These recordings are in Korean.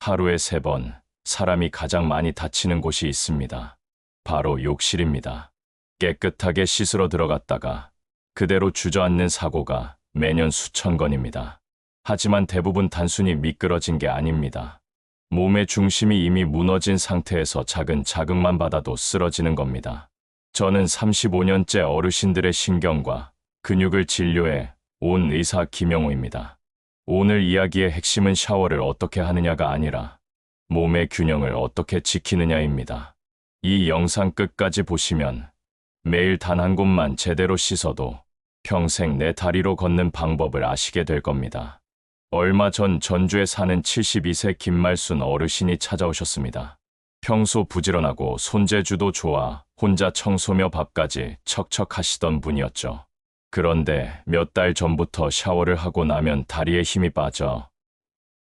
하루에 3번 사람이 가장 많이 다치는 곳이 있습니다. 바로 욕실입니다. 깨끗하게 씻으러 들어갔다가 그대로 주저앉는 사고가 매년 수천 건입니다. 하지만 대부분 단순히 미끄러진 게 아닙니다. 몸의 중심이 이미 무너진 상태에서 작은 자극만 받아도 쓰러지는 겁니다. 저는 35년째 어르신들의 신경과 근육을 진료해 온 의사 김영호입니다. 오늘 이야기의 핵심은 샤워를 어떻게 하느냐가 아니라 몸의 균형을 어떻게 지키느냐입니다. 이 영상 끝까지 보시면 매일 단 한 곳만 제대로 씻어도 평생 내 다리로 걷는 방법을 아시게 될 겁니다. 얼마 전 전주에 사는 72세 김말순 어르신이 찾아오셨습니다. 평소 부지런하고 손재주도 좋아 혼자 청소며 밥까지 척척 하시던 분이었죠. 그런데 몇 달 전부터 샤워를 하고 나면 다리에 힘이 빠져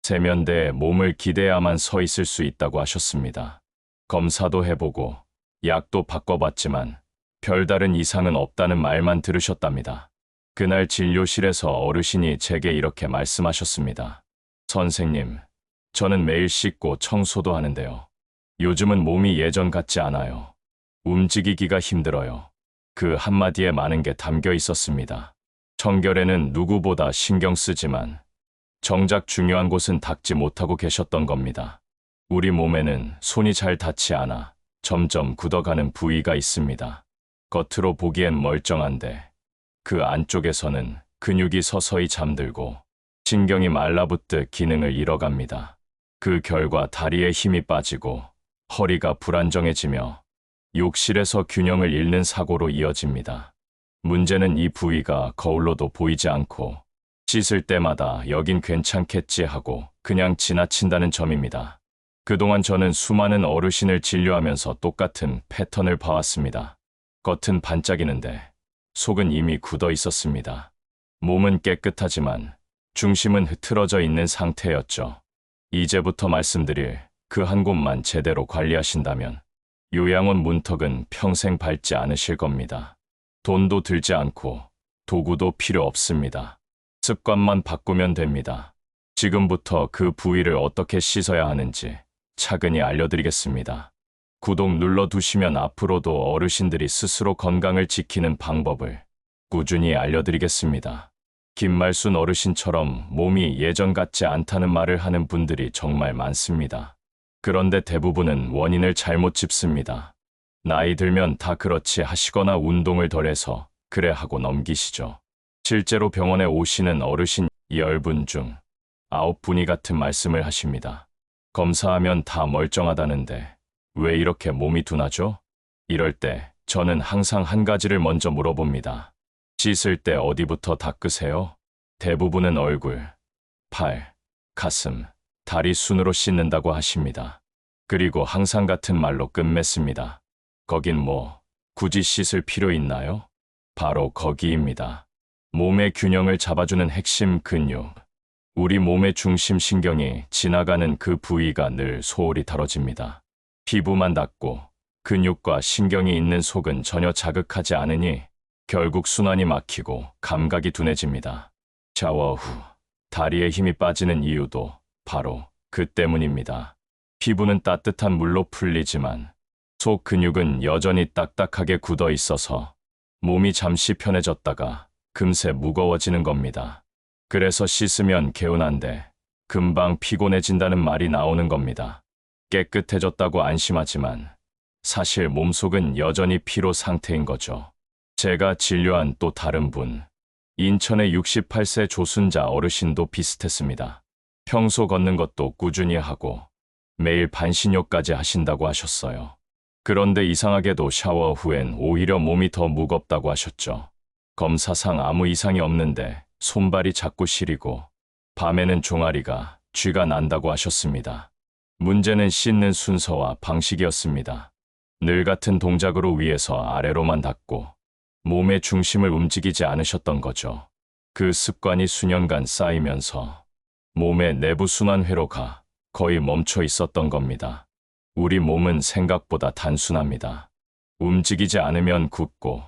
세면대에 몸을 기대야만 서 있을 수 있다고 하셨습니다. 검사도 해보고 약도 바꿔봤지만 별다른 이상은 없다는 말만 들으셨답니다. 그날 진료실에서 어르신이 제게 이렇게 말씀하셨습니다. 선생님, 저는 매일 씻고 청소도 하는데요. 요즘은 몸이 예전 같지 않아요. 움직이기가 힘들어요. 그 한마디에 많은 게 담겨 있었습니다. 청결에는 누구보다 신경 쓰지만 정작 중요한 곳은 닦지 못하고 계셨던 겁니다. 우리 몸에는 손이 잘 닿지 않아 점점 굳어가는 부위가 있습니다. 겉으로 보기엔 멀쩡한데 그 안쪽에서는 근육이 서서히 잠들고 신경이 말라붙듯 기능을 잃어갑니다. 그 결과 다리에 힘이 빠지고 허리가 불안정해지며 욕실에서 균형을 잃는 사고로 이어집니다. 문제는 이 부위가 거울로도 보이지 않고 씻을 때마다 여긴 괜찮겠지 하고 그냥 지나친다는 점입니다. 그동안 저는 수많은 어르신을 진료하면서 똑같은 패턴을 봐왔습니다. 겉은 반짝이는데 속은 이미 굳어 있었습니다. 몸은 깨끗하지만 중심은 흐트러져 있는 상태였죠. 이제부터 말씀드릴 그 한 곳만 제대로 관리하신다면 요양원 문턱은 평생 밟지 않으실 겁니다. 돈도 들지 않고 도구도 필요 없습니다. 습관만 바꾸면 됩니다. 지금부터 그 부위를 어떻게 씻어야 하는지 차근히 알려드리겠습니다. 구독 눌러두시면 앞으로도 어르신들이 스스로 건강을 지키는 방법을 꾸준히 알려드리겠습니다. 김말순 어르신처럼 몸이 예전 같지 않다는 말을 하는 분들이 정말 많습니다. 그런데 대부분은 원인을 잘못 짚습니다. 나이 들면 다 그렇지 하시거나 운동을 덜해서 그래 하고 넘기시죠. 실제로 병원에 오시는 어르신 10분 중 9분이 같은 말씀을 하십니다. 검사하면 다 멀쩡하다는데 왜 이렇게 몸이 둔하죠? 이럴 때 저는 항상 한 가지를 먼저 물어봅니다. 씻을 때 어디부터 닦으세요? 대부분은 얼굴, 팔, 가슴, 다리 순으로 씻는다고 하십니다. 그리고 항상 같은 말로 끝맺습니다. 거긴 뭐 굳이 씻을 필요 있나요? 바로 거기입니다. 몸의 균형을 잡아주는 핵심 근육. 우리 몸의 중심 신경이 지나가는 그 부위가 늘 소홀히 다뤄집니다. 피부만 닿고 근육과 신경이 있는 속은 전혀 자극하지 않으니 결국 순환이 막히고 감각이 둔해집니다. 샤워 후 다리에 힘이 빠지는 이유도 바로 그 때문입니다. 피부는 따뜻한 물로 풀리지만 속 근육은 여전히 딱딱하게 굳어 있어서 몸이 잠시 편해졌다가 금세 무거워지는 겁니다. 그래서 씻으면 개운한데 금방 피곤해진다는 말이 나오는 겁니다. 깨끗해졌다고 안심하지만 사실 몸속은 여전히 피로 상태인 거죠. 제가 진료한 또 다른 분, 인천의 68세 조순자 어르신도 비슷했습니다. 평소 걷는 것도 꾸준히 하고 매일 반신욕까지 하신다고 하셨어요. 그런데 이상하게도 샤워 후엔 오히려 몸이 더 무겁다고 하셨죠. 검사상 아무 이상이 없는데 손발이 자꾸 시리고 밤에는 종아리가 쥐가 난다고 하셨습니다. 문제는 씻는 순서와 방식이었습니다. 늘 같은 동작으로 위에서 아래로만 닦고 몸의 중심을 움직이지 않으셨던 거죠. 그 습관이 수년간 쌓이면서 몸의 내부 순환 회로가 거의 멈춰 있었던 겁니다. 우리 몸은 생각보다 단순합니다. 움직이지 않으면 굳고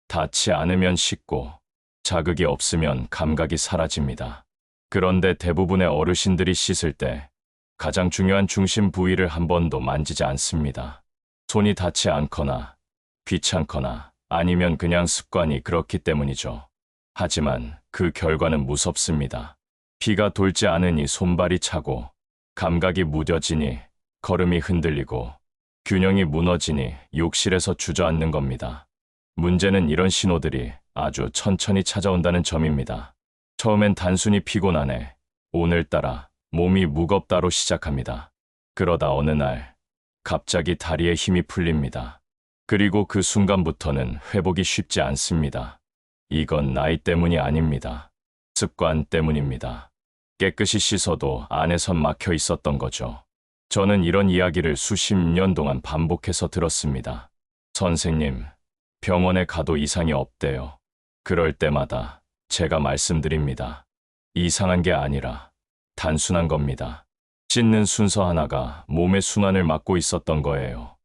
닿지 않으면 식고 자극이 없으면 감각이 사라집니다. 그런데 대부분의 어르신들이 씻을 때 가장 중요한 중심 부위를 한 번도 만지지 않습니다. 손이 닿지 않거나 귀찮거나 아니면 그냥 습관이 그렇기 때문이죠. 하지만 그 결과는 무섭습니다. 피가 돌지 않으니 손발이 차고, 감각이 무뎌지니 걸음이 흔들리고, 균형이 무너지니 욕실에서 주저앉는 겁니다. 문제는 이런 신호들이 아주 천천히 찾아온다는 점입니다. 처음엔 단순히 피곤하네, 오늘따라 몸이 무겁다로 시작합니다. 그러다 어느 날 갑자기 다리에 힘이 풀립니다. 그리고 그 순간부터는 회복이 쉽지 않습니다. 이건 나이 때문이 아닙니다. 습관 때문입니다. 깨끗이 씻어도 안에선 막혀 있었던 거죠. 저는 이런 이야기를 수십 년 동안 반복해서 들었습니다. 선생님, 병원에 가도 이상이 없대요. 그럴 때마다 제가 말씀드립니다. 이상한 게 아니라 단순한 겁니다. 씻는 순서 하나가 몸의 순환을 막고 있었던 거예요.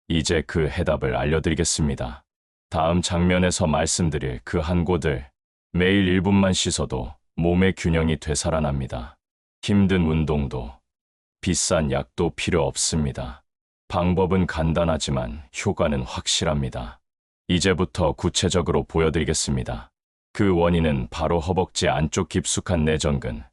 이제 그 해답을 알려드리겠습니다. 다음 장면에서 말씀드릴 그 한 곳을 매일 1분만 씻어도 몸의 균형이 되살아납니다. 힘든 운동도 비싼 약도 필요 없습니다. 방법은 간단하지만 효과는 확실합니다. 이제부터 구체적으로 보여드리겠습니다. 그 원인은 바로 허벅지 안쪽 깊숙한 내전근,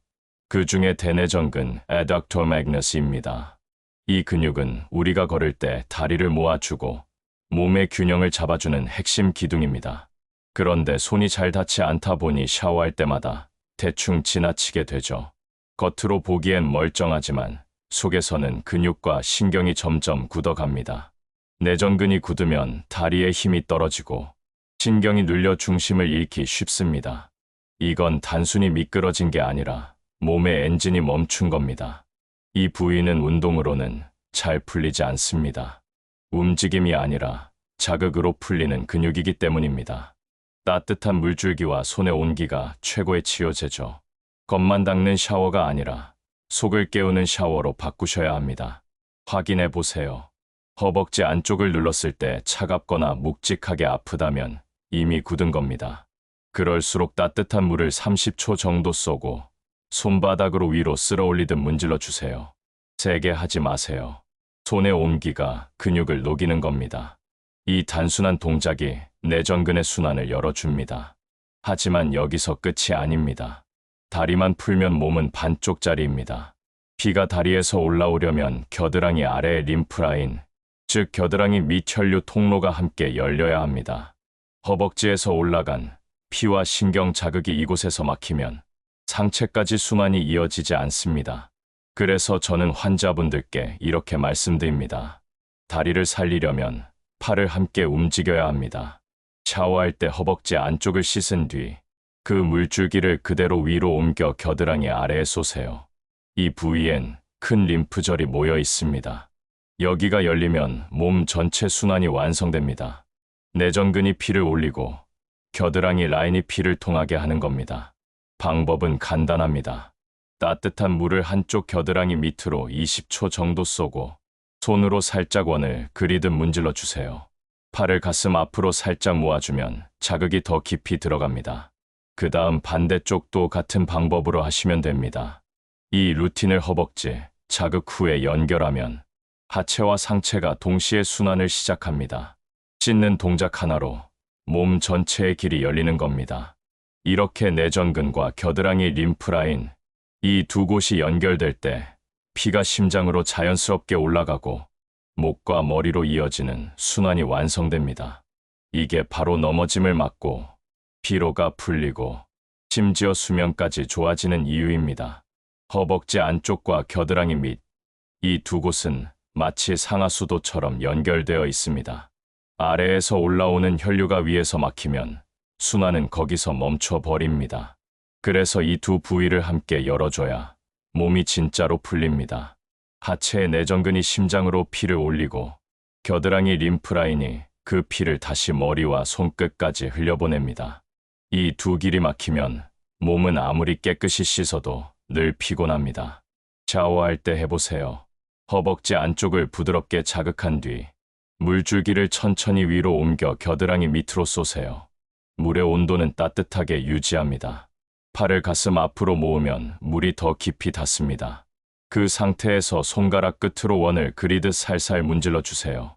그 중에 대내전근 adductor magnus입니다. 이 근육은 우리가 걸을 때 다리를 모아주고 몸의 균형을 잡아주는 핵심 기둥입니다. 그런데 손이 잘 닿지 않다 보니 샤워할 때마다 대충 지나치게 되죠. 겉으로 보기엔 멀쩡하지만 속에서는 근육과 신경이 점점 굳어갑니다. 내전근이 굳으면 다리에 힘이 떨어지고 신경이 눌려 중심을 잃기 쉽습니다. 이건 단순히 미끄러진 게 아니라 몸의 엔진이 멈춘 겁니다. 이 부위는 운동으로는 잘 풀리지 않습니다. 움직임이 아니라 자극으로 풀리는 근육이기 때문입니다. 따뜻한 물줄기와 손의 온기가 최고의 치료제죠. 겉만 닦는 샤워가 아니라 속을 깨우는 샤워로 바꾸셔야 합니다. 확인해 보세요. 허벅지 안쪽을 눌렀을 때 차갑거나 묵직하게 아프다면 이미 굳은 겁니다. 그럴수록 따뜻한 물을 30초 정도 쏘고 손바닥으로 위로 쓸어 올리듯 문질러 주세요. 세게 하지 마세요. 손의 온기가 근육을 녹이는 겁니다. 이 단순한 동작이 내전근의 순환을 열어줍니다. 하지만 여기서 끝이 아닙니다. 다리만 풀면 몸은 반쪽짜리입니다. 피가 다리에서 올라오려면 겨드랑이 아래의 림프라인, 즉 겨드랑이 밑 혈류 통로가 함께 열려야 합니다. 허벅지에서 올라간 피와 신경 자극이 이곳에서 막히면 상체까지 순환이 이어지지 않습니다. 그래서 저는 환자분들께 이렇게 말씀드립니다. 다리를 살리려면 팔을 함께 움직여야 합니다. 샤워할 때 허벅지 안쪽을 씻은 뒤 그 물줄기를 그대로 위로 옮겨 겨드랑이 아래에 쏘세요. 이 부위엔 큰 림프절이 모여 있습니다. 여기가 열리면 몸 전체 순환이 완성됩니다. 내전근이 피를 올리고 겨드랑이 라인이 피를 통하게 하는 겁니다. 방법은 간단합니다. 따뜻한 물을 한쪽 겨드랑이 밑으로 20초 정도 쏘고 손으로 살짝 원을 그리듯 문질러 주세요. 팔을 가슴 앞으로 살짝 모아주면 자극이 더 깊이 들어갑니다. 그 다음 반대쪽도 같은 방법으로 하시면 됩니다. 이 루틴을 허벅지, 자극 후에 연결하면 하체와 상체가 동시에 순환을 시작합니다. 씻는 동작 하나로 몸 전체의 길이 열리는 겁니다. 이렇게 내전근과 겨드랑이 림프라인, 이 두 곳이 연결될 때 피가 심장으로 자연스럽게 올라가고 목과 머리로 이어지는 순환이 완성됩니다. 이게 바로 넘어짐을 막고 피로가 풀리고 심지어 수면까지 좋아지는 이유입니다. 허벅지 안쪽과 겨드랑이 밑, 이 두 곳은 마치 상하수도처럼 연결되어 있습니다. 아래에서 올라오는 혈류가 위에서 막히면 순환은 거기서 멈춰버립니다. 그래서 이 두 부위를 함께 열어줘야 몸이 진짜로 풀립니다. 하체의 내전근이 심장으로 피를 올리고 겨드랑이 림프라인이 그 피를 다시 머리와 손끝까지 흘려보냅니다. 이 두 길이 막히면 몸은 아무리 깨끗이 씻어도 늘 피곤합니다. 샤워할 때 해보세요. 허벅지 안쪽을 부드럽게 자극한 뒤 물줄기를 천천히 위로 옮겨 겨드랑이 밑으로 쏘세요. 물의 온도는 따뜻하게 유지합니다. 팔을 가슴 앞으로 모으면 물이 더 깊이 닿습니다. 그 상태에서 손가락 끝으로 원을 그리듯 살살 문질러 주세요.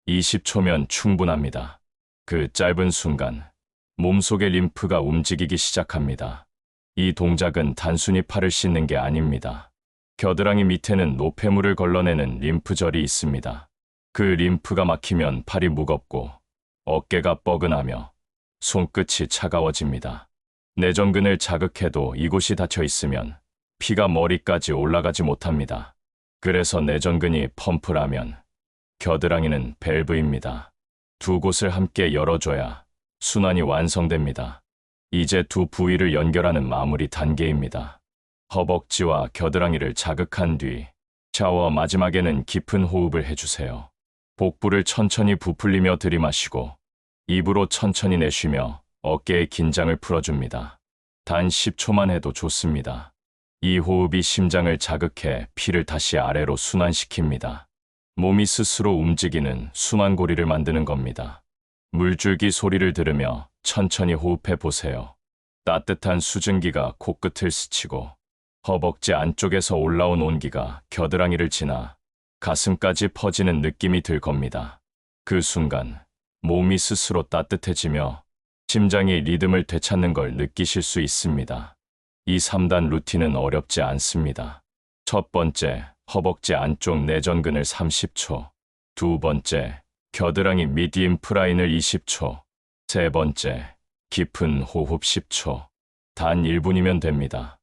20초면 충분합니다. 그 짧은 순간 몸속의 림프가 움직이기 시작합니다. 이 동작은 단순히 팔을 씻는 게 아닙니다. 겨드랑이 밑에는 노폐물을 걸러내는 림프절이 있습니다. 그 림프가 막히면 팔이 무겁고 어깨가 뻐근하며 손끝이 차가워집니다. 내전근을 자극해도 이곳이 닫혀 있으면 피가 머리까지 올라가지 못합니다. 그래서 내전근이 펌프라면 겨드랑이는 밸브입니다. 두 곳을 함께 열어줘야 순환이 완성됩니다. 이제 두 부위를 연결하는 마무리 단계입니다. 허벅지와 겨드랑이를 자극한 뒤 샤워 마지막에는 깊은 호흡을 해주세요. 복부를 천천히 부풀리며 들이마시고 입으로 천천히 내쉬며 어깨의 긴장을 풀어줍니다. 단 10초만 해도 좋습니다. 이 호흡이 심장을 자극해 피를 다시 아래로 순환시킵니다. 몸이 스스로 움직이는 순환고리를 만드는 겁니다. 물줄기 소리를 들으며 천천히 호흡해 보세요. 따뜻한 수증기가 코끝을 스치고 허벅지 안쪽에서 올라온 온기가 겨드랑이를 지나 가슴까지 퍼지는 느낌이 들 겁니다. 그 순간 몸이 스스로 따뜻해지며 심장이 리듬을 되찾는 걸 느끼실 수 있습니다. 이 3단 루틴은 어렵지 않습니다. 첫 번째, 허벅지 안쪽 내전근을 30초. 두 번째, 겨드랑이 미디움 프라인을 20초. 세 번째, 깊은 호흡 10초. 단 1분이면 됩니다.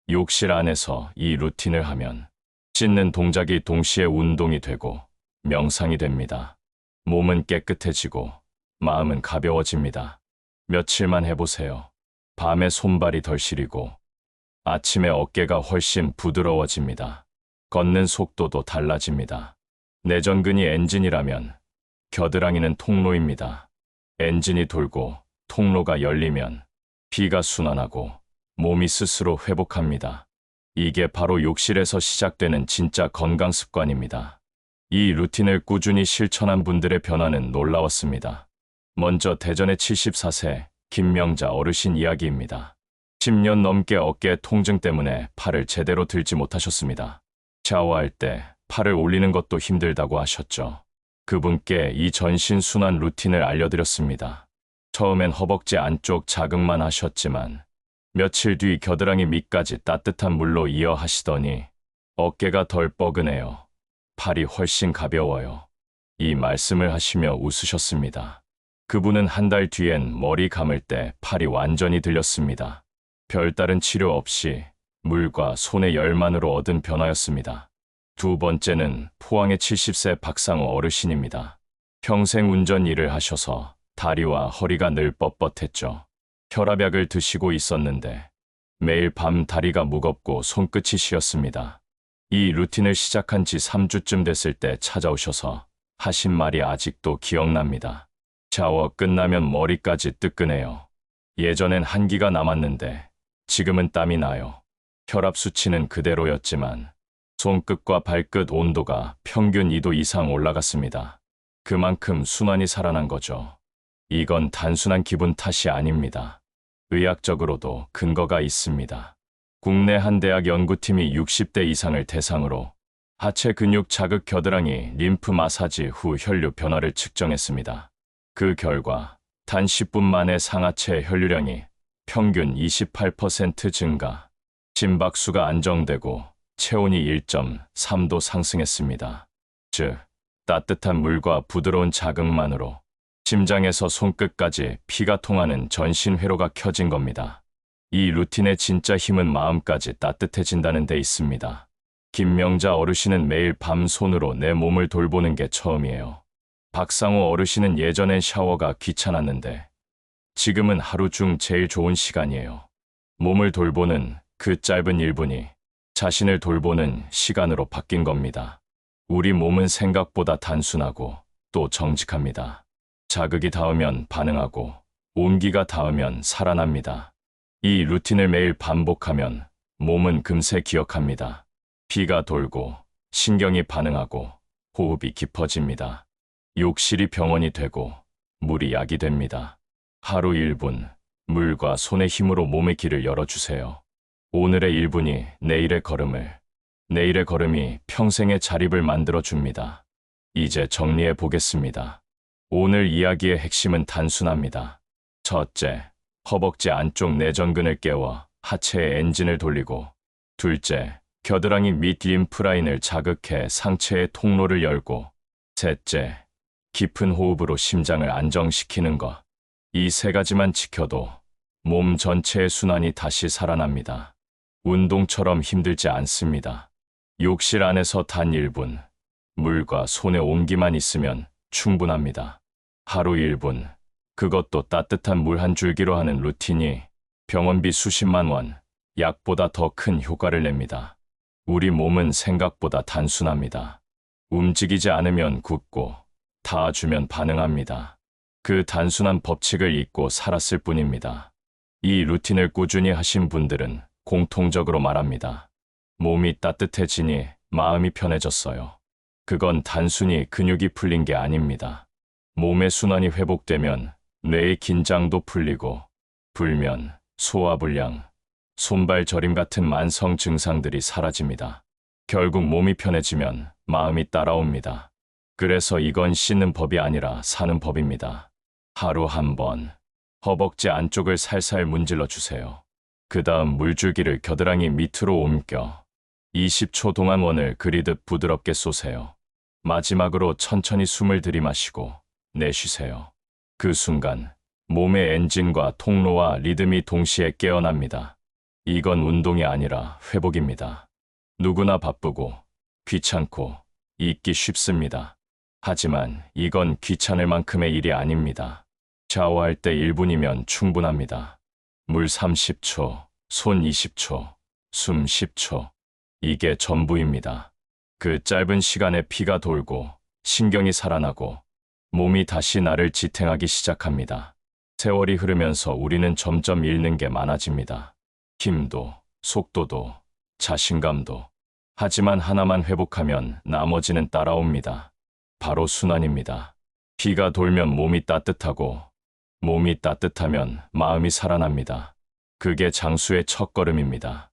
욕실 안에서 이 루틴을 하면 씻는 동작이 동시에 운동이 되고 명상이 됩니다. 몸은 깨끗해지고 마음은 가벼워집니다. 며칠만 해보세요. 밤에 손발이 덜 시리고 아침에 어깨가 훨씬 부드러워집니다. 걷는 속도도 달라집니다. 내전근이 엔진이라면 겨드랑이는 통로입니다. 엔진이 돌고 통로가 열리면 피가 순환하고 몸이 스스로 회복합니다. 이게 바로 욕실에서 시작되는 진짜 건강 습관입니다. 이 루틴을 꾸준히 실천한 분들의 변화는 놀라웠습니다. 먼저 대전의 74세 김명자 어르신 이야기입니다. 10년 넘게 어깨 통증 때문에 팔을 제대로 들지 못하셨습니다. 샤워할 때 팔을 올리는 것도 힘들다고 하셨죠. 그분께 이 전신 순환 루틴을 알려드렸습니다. 처음엔 허벅지 안쪽 자극만 하셨지만 며칠 뒤 겨드랑이 밑까지 따뜻한 물로 이어 하시더니 어깨가 덜 뻐근해요. 팔이 훨씬 가벼워요. 이 말씀을 하시며 웃으셨습니다. 그분은 한 달 뒤엔 머리 감을 때 팔이 완전히 들렸습니다. 별다른 치료 없이 물과 손의 열만으로 얻은 변화였습니다. 두 번째는 포항의 70세 박상호 어르신입니다. 평생 운전 일을 하셔서 다리와 허리가 늘 뻣뻣했죠. 혈압약을 드시고 있었는데 매일 밤 다리가 무겁고 손끝이 시렸습니다. 이 루틴을 시작한 지 3주쯤 됐을 때 찾아오셔서 하신 말이 아직도 기억납니다. 샤워 끝나면 머리까지 뜨끈해요. 예전엔 한기가 남았는데 지금은 땀이 나요. 혈압 수치는 그대로였지만 손끝과 발끝 온도가 평균 2도 이상 올라갔습니다. 그만큼 순환이 살아난 거죠. 이건 단순한 기분 탓이 아닙니다. 의학적으로도 근거가 있습니다. 국내 한 대학 연구팀이 60대 이상을 대상으로 하체 근육 자극 겨드랑이 림프 마사지 후 혈류 변화를 측정했습니다. 그 결과 단 10분 만에 상하체 혈류량이 평균 28% 증가, 심박수가 안정되고 체온이 1.3도 상승했습니다. 즉, 따뜻한 물과 부드러운 자극만으로 심장에서 손끝까지 피가 통하는 전신 회로가 켜진 겁니다. 이 루틴의 진짜 힘은 마음까지 따뜻해진다는 데 있습니다. 김명자 어르신은 매일 밤 손으로 내 몸을 돌보는 게 처음이에요. 박상호 어르신은 예전엔 샤워가 귀찮았는데 지금은 하루 중 제일 좋은 시간이에요. 몸을 돌보는 그 짧은 1분이 자신을 돌보는 시간으로 바뀐 겁니다. 우리 몸은 생각보다 단순하고 또 정직합니다. 자극이 닿으면 반응하고 온기가 닿으면 살아납니다. 이 루틴을 매일 반복하면 몸은 금세 기억합니다. 피가 돌고 신경이 반응하고 호흡이 깊어집니다. 욕실이 병원이 되고 물이 약이 됩니다. 하루 1분, 물과 손의 힘으로 몸의 길을 열어주세요. 오늘의 1분이 내일의 걸음을, 내일의 걸음이 평생의 자립을 만들어 줍니다. 이제 정리해 보겠습니다. 오늘 이야기의 핵심은 단순합니다. 첫째, 허벅지 안쪽 내전근을 깨워 하체의 엔진을 돌리고, 둘째, 겨드랑이 밑 림프라인을 자극해 상체의 통로를 열고, 셋째, 깊은 호흡으로 심장을 안정시키는 것. 이 세 가지만 지켜도 몸 전체의 순환이 다시 살아납니다. 운동처럼 힘들지 않습니다. 욕실 안에서 단 1분, 물과 손의 온기만 있으면 충분합니다. 하루 1분, 그것도 따뜻한 물 한 줄기로 하는 루틴이 병원비 수십만 원, 약보다 더 큰 효과를 냅니다. 우리 몸은 생각보다 단순합니다. 움직이지 않으면 굳고, 닿아주면 반응합니다. 그 단순한 법칙을 잊고 살았을 뿐입니다. 이 루틴을 꾸준히 하신 분들은 공통적으로 말합니다. 몸이 따뜻해지니 마음이 편해졌어요. 그건 단순히 근육이 풀린 게 아닙니다. 몸의 순환이 회복되면 뇌의 긴장도 풀리고, 불면, 소화불량, 손발 저림 같은 만성 증상들이 사라집니다. 결국 몸이 편해지면 마음이 따라옵니다. 그래서 이건 씻는 법이 아니라 사는 법입니다. 하루 한 번, 허벅지 안쪽을 살살 문질러 주세요. 그 다음 물줄기를 겨드랑이 밑으로 옮겨 20초 동안 원을 그리듯 부드럽게 쏘세요. 마지막으로 천천히 숨을 들이마시고 내쉬세요. 그 순간 몸의 엔진과 통로와 리듬이 동시에 깨어납니다. 이건 운동이 아니라 회복입니다. 누구나 바쁘고 귀찮고 잊기 쉽습니다. 하지만 이건 귀찮을 만큼의 일이 아닙니다. 샤워할 때 1분이면 충분합니다. 물 30초, 손 20초, 숨 10초. 이게 전부입니다. 그 짧은 시간에 피가 돌고 신경이 살아나고 몸이 다시 나를 지탱하기 시작합니다. 세월이 흐르면서 우리는 점점 잃는 게 많아집니다. 힘도, 속도도, 자신감도. 하지만 하나만 회복하면 나머지는 따라옵니다. 바로 순환입니다. 피가 돌면 몸이 따뜻하고, 몸이 따뜻하면 마음이 살아납니다. 그게 장수의 첫걸음입니다.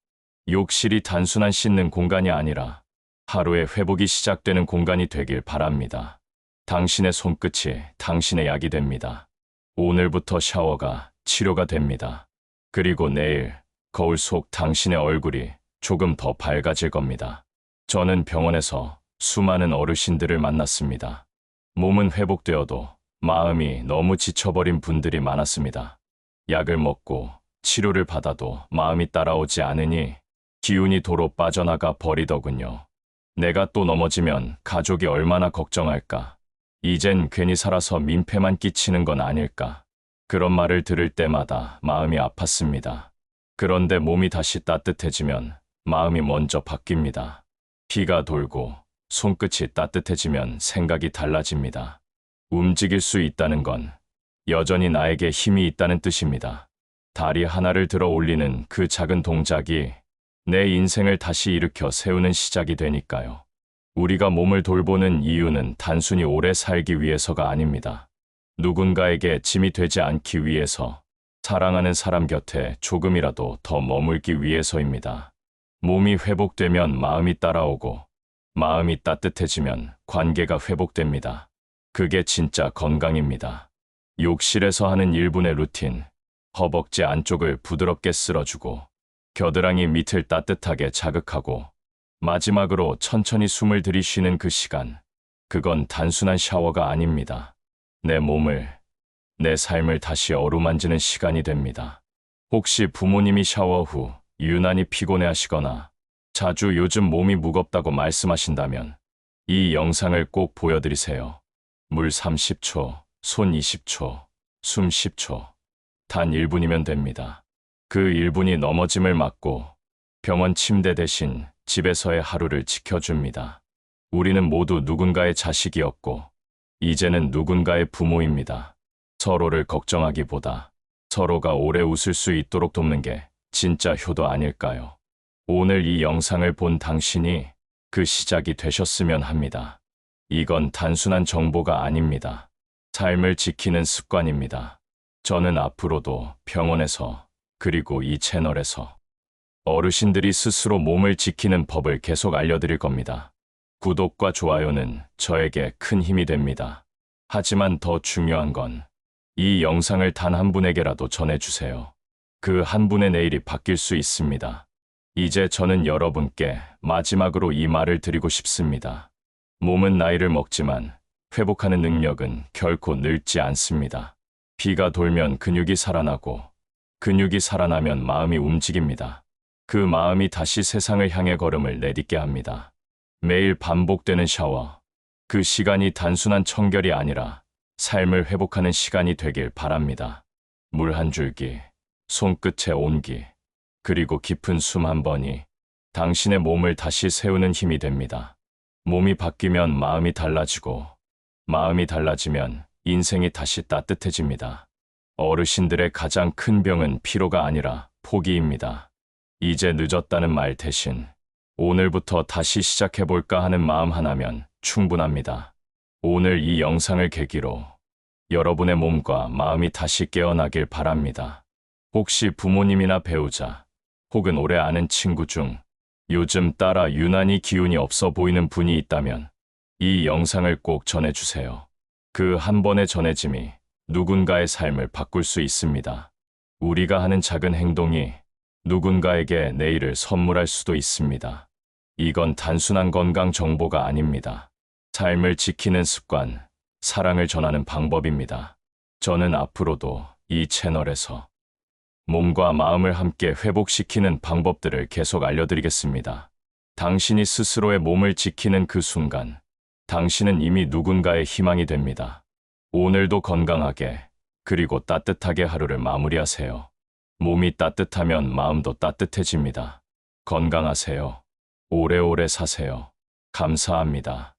욕실이 단순한 씻는 공간이 아니라 하루의 회복이 시작되는 공간이 되길 바랍니다. 당신의 손끝이 당신의 약이 됩니다. 오늘부터 샤워가 치료가 됩니다. 그리고 내일 거울 속 당신의 얼굴이 조금 더 밝아질 겁니다. 저는 병원에서 수많은 어르신들을 만났습니다. 몸은 회복되어도 마음이 너무 지쳐버린 분들이 많았습니다. 약을 먹고 치료를 받아도 마음이 따라오지 않으니 기운이 도로 빠져나가 버리더군요. 내가 또 넘어지면 가족이 얼마나 걱정할까? 이젠 괜히 살아서 민폐만 끼치는 건 아닐까? 그런 말을 들을 때마다 마음이 아팠습니다. 그런데 몸이 다시 따뜻해지면 마음이 먼저 바뀝니다. 피가 돌고 손끝이 따뜻해지면 생각이 달라집니다. 움직일 수 있다는 건 여전히 나에게 힘이 있다는 뜻입니다. 다리 하나를 들어 올리는 그 작은 동작이 내 인생을 다시 일으켜 세우는 시작이 되니까요. 우리가 몸을 돌보는 이유는 단순히 오래 살기 위해서가 아닙니다. 누군가에게 짐이 되지 않기 위해서, 사랑하는 사람 곁에 조금이라도 더 머물기 위해서입니다. 몸이 회복되면 마음이 따라오고, 마음이 따뜻해지면 관계가 회복됩니다. 그게 진짜 건강입니다. 욕실에서 하는 1분의 루틴, 허벅지 안쪽을 부드럽게 쓸어주고, 겨드랑이 밑을 따뜻하게 자극하고, 마지막으로 천천히 숨을 들이쉬는 그 시간, 그건 단순한 샤워가 아닙니다. 내 몸을, 내 삶을 다시 어루만지는 시간이 됩니다. 혹시 부모님이 샤워 후 유난히 피곤해하시거나 자주 요즘 몸이 무겁다고 말씀하신다면 이 영상을 꼭 보여드리세요. 물 30초, 손 20초, 숨 10초. 단 1분이면 됩니다. 그 1분이 넘어짐을 막고 병원 침대 대신 집에서의 하루를 지켜줍니다. 우리는 모두 누군가의 자식이었고 이제는 누군가의 부모입니다. 서로를 걱정하기보다 서로가 오래 웃을 수 있도록 돕는 게 진짜 효도 아닐까요? 오늘 이 영상을 본 당신이 그 시작이 되셨으면 합니다. 이건 단순한 정보가 아닙니다. 삶을 지키는 습관입니다. 저는 앞으로도 병원에서 그리고 이 채널에서 어르신들이 스스로 몸을 지키는 법을 계속 알려드릴 겁니다. 구독과 좋아요는 저에게 큰 힘이 됩니다. 하지만 더 중요한 건 이 영상을 단 한 분에게라도 전해주세요. 그 한 분의 내일이 바뀔 수 있습니다. 이제 저는 여러분께 마지막으로 이 말을 드리고 싶습니다. 몸은 나이를 먹지만 회복하는 능력은 결코 늙지 않습니다. 피가 돌면 근육이 살아나고 근육이 살아나면 마음이 움직입니다. 그 마음이 다시 세상을 향해 걸음을 내딛게 합니다. 매일 반복되는 샤워, 그 시간이 단순한 청결이 아니라 삶을 회복하는 시간이 되길 바랍니다. 물 한 줄기, 손끝의 온기, 그리고 깊은 숨 한 번이 당신의 몸을 다시 세우는 힘이 됩니다. 몸이 바뀌면 마음이 달라지고, 마음이 달라지면 인생이 다시 따뜻해집니다. 어르신들의 가장 큰 병은 피로가 아니라 포기입니다. 이제 늦었다는 말 대신 오늘부터 다시 시작해볼까 하는 마음 하나면 충분합니다. 오늘 이 영상을 계기로 여러분의 몸과 마음이 다시 깨어나길 바랍니다. 혹시 부모님이나 배우자, 혹은 오래 아는 친구 중 요즘 따라 유난히 기운이 없어 보이는 분이 있다면 이 영상을 꼭 전해주세요. 그 한 번의 전해짐이 누군가의 삶을 바꿀 수 있습니다. 우리가 하는 작은 행동이 누군가에게 내일을 선물할 수도 있습니다. 이건 단순한 건강 정보가 아닙니다. 삶을 지키는 습관, 사랑을 전하는 방법입니다. 저는 앞으로도 이 채널에서 몸과 마음을 함께 회복시키는 방법들을 계속 알려드리겠습니다. 당신이 스스로의 몸을 지키는 그 순간, 당신은 이미 누군가의 희망이 됩니다. 오늘도 건강하게, 그리고 따뜻하게 하루를 마무리하세요. 몸이 따뜻하면 마음도 따뜻해집니다. 건강하세요. 오래오래 사세요. 감사합니다.